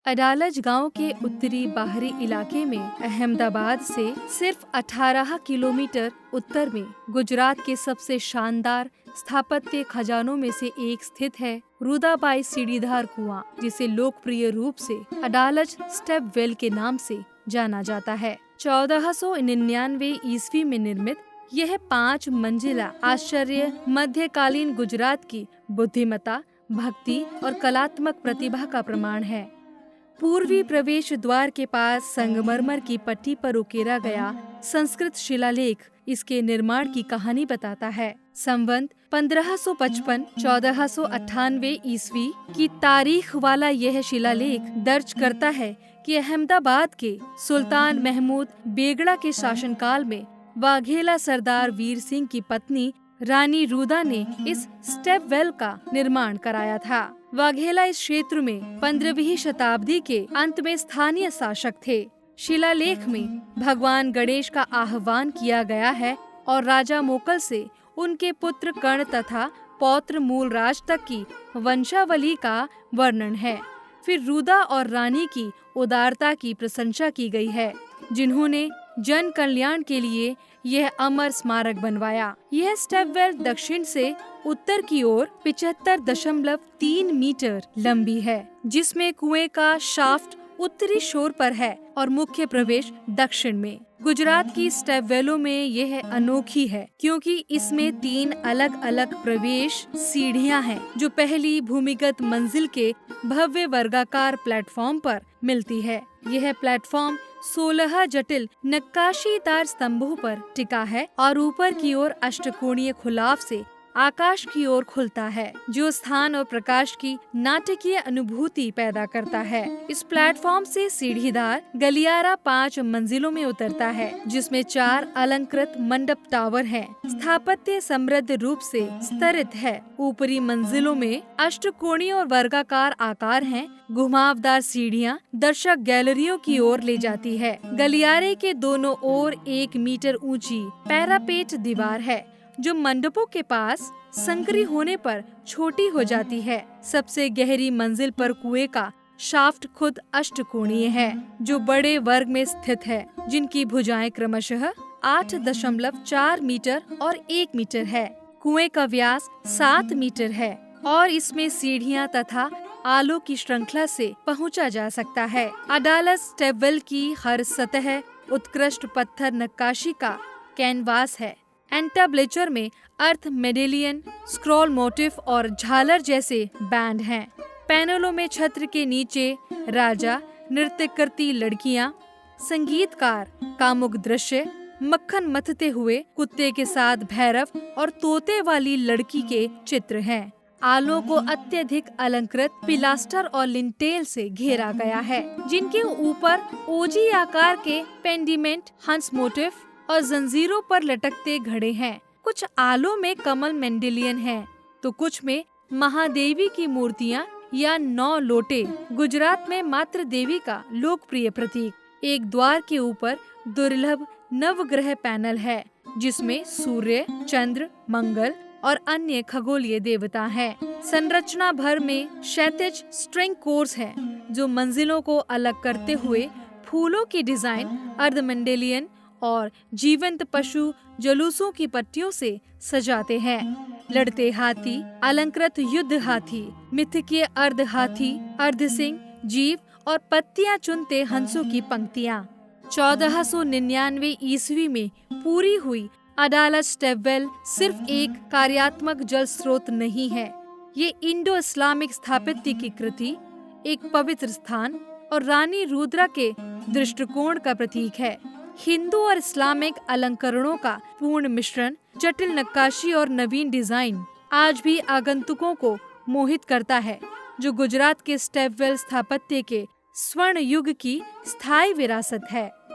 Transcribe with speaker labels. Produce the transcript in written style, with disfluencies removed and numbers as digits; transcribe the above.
Speaker 1: अडालज गांव के उत्तरी बाहरी इलाके में अहमदाबाद से सिर्फ 18 किलोमीटर उत्तर में गुजरात के सबसे शानदार स्थापत्य खजानों में से एक स्थित है रुदाबाई सीढ़ीदार कुआं, जिसे लोकप्रिय रूप से अडालज स्टेप वेल के नाम से जाना जाता है। 1499 ईस्वी में निर्मित यह 5 मंजिला आश्चर्य मध्यकालीन गुजरात की बुद्धिमत्ता, भक्ति और कलात्मक प्रतिभा का प्रमाण है। पूर्वी प्रवेश द्वार के पास संगमरमर की पट्टी पर उकेरा गया संस्कृत शिलालेख इसके निर्माण की कहानी बताता है। संवत 1555-1498 ईस्वी की तारीख वाला यह शिलालेख दर्ज करता है कि अहमदाबाद के सुल्तान महमूद बेगड़ा के शासनकाल में वाघेला सरदार वीर सिंह की पत्नी रानी रूदा ने इस स्टेप वेल का निर्माण कराया था। वाघेला इस क्षेत्र में 15वीं शताब्दी के अंत में स्थानीय शासक थे। शिलालेख में भगवान गणेश का आह्वान किया गया है और राजा मोकल से उनके पुत्र कर्ण तथा पौत्र मूलराज तक की वंशावली का वर्णन है। फिर रूदा और रानी की उदारता की प्रशंसा की गई है, जिन्होंने जन कल्याण के लिए यह अमर स्मारक बनवाया। यह स्टेप वेल दक्षिण से उत्तर की ओर 75.3 मीटर लंबी है, जिसमें कुएं का शाफ्ट उत्तरी शोर पर है और मुख्य प्रवेश दक्षिण में। गुजरात की स्टेप वेलों में यह अनोखी है क्योंकि इसमें 3 अलग अलग प्रवेश सीढ़ियां हैं, जो पहली भूमिगत मंजिल के भव्य वर्गाकार प्लेटफॉर्म पर मिलती है। यह प्लेटफॉर्म 16 जटिल नक्काशीदार स्तंभों पर टिका है और ऊपर की ओर अष्टकोणीय खुलाव से आकाश की ओर खुलता है, जो स्थान और प्रकाश की नाटकीय अनुभूति पैदा करता है। इस प्लेटफॉर्म से सीढ़ीदार गलियारा 5 मंजिलों में उतरता है, जिसमें 4 अलंकृत मंडप टावर हैं। स्थापत्य समृद्ध रूप से स्तरित है। ऊपरी मंजिलों में अष्टकोणीय और वर्गाकार आकार हैं। घुमावदार सीढ़ियां दर्शक गैलरियों की ओर ले जाती है। गलियारे के दोनों ओर 1 मीटर ऊंची पैरापेट दीवार है, जो मंडपों के पास संकरी होने पर छोटी हो जाती है। सबसे गहरी मंजिल पर कुएं का शाफ्ट खुद अष्टकोणीय है, जो बड़े वर्ग में स्थित है, जिनकी भुजाएं क्रमशः 8.4 मीटर और 1 मीटर है। कुएं का व्यास 7 मीटर है और इसमें सीढ़ियां तथा आलों की श्रृंखला से पहुंचा जा सकता है। अडालज स्टेप वेल की हर सतह उत्कृष्ट पत्थर नक्काशी का कैनवास है। एंटाब्लेचर में अर्थ मेडेलियन, स्क्रॉल मोटिफ और झालर जैसे बैंड हैं। पैनलों में छत्र के नीचे राजा, नृत्य करती लड़कियां, संगीतकार, कामुक दृश्य, मक्खन मथते हुए कुत्ते के साथ भैरव और तोते वाली लड़की के चित्र हैं। आलों को अत्यधिक अलंकृत पिलास्टर और लिंटेल से घेरा गया है, जिनके ऊपर ओजी आकार के पेंडिमेंट, हंस मोटिफ और जंजीरों पर लटकते घड़े हैं। कुछ आलों में कमल मेंडेलियन हैं, तो कुछ में महादेवी की मूर्तियां या 9 लोटे, गुजरात में मातृ देवी का लोकप्रिय प्रतीक। एक द्वार के ऊपर दुर्लभ नवग्रह पैनल है, जिसमें सूर्य, चंद्र, मंगल और अन्य खगोलीय देवता हैं। संरचना भर में क्षैतिज स्ट्रिंग कोर्स है, जो मंजिलों को अलग करते हुए फूलों की डिजाइन, अर्धमंडेलियन और जीवंत पशु जुलूसों की पट्टियों से सजाते हैं। लड़ते हाथी, अलंकृत युद्ध हाथी, मिथकीय अर्ध हाथी, अर्ध सिंह, जीव और पत्तियां चुनते हंसों की पंक्तियां। 1499 ईस्वी में पूरी हुई अडालज स्टेप वेल सिर्फ एक कार्यात्मक जल स्रोत नहीं है। ये इंडो इस्लामिक स्थापत्य की कृति, एक पवित्र स्थान और रानी रुद्रा के दृष्टिकोण का प्रतीक है। हिंदू और इस्लामिक अलंकरणों का पूर्ण मिश्रण, जटिल नक्काशी और नवीन डिजाइन आज भी आगंतुकों को मोहित करता है, जो गुजरात के स्टेप वेल स्थापत्य के स्वर्ण युग की स्थायी विरासत है।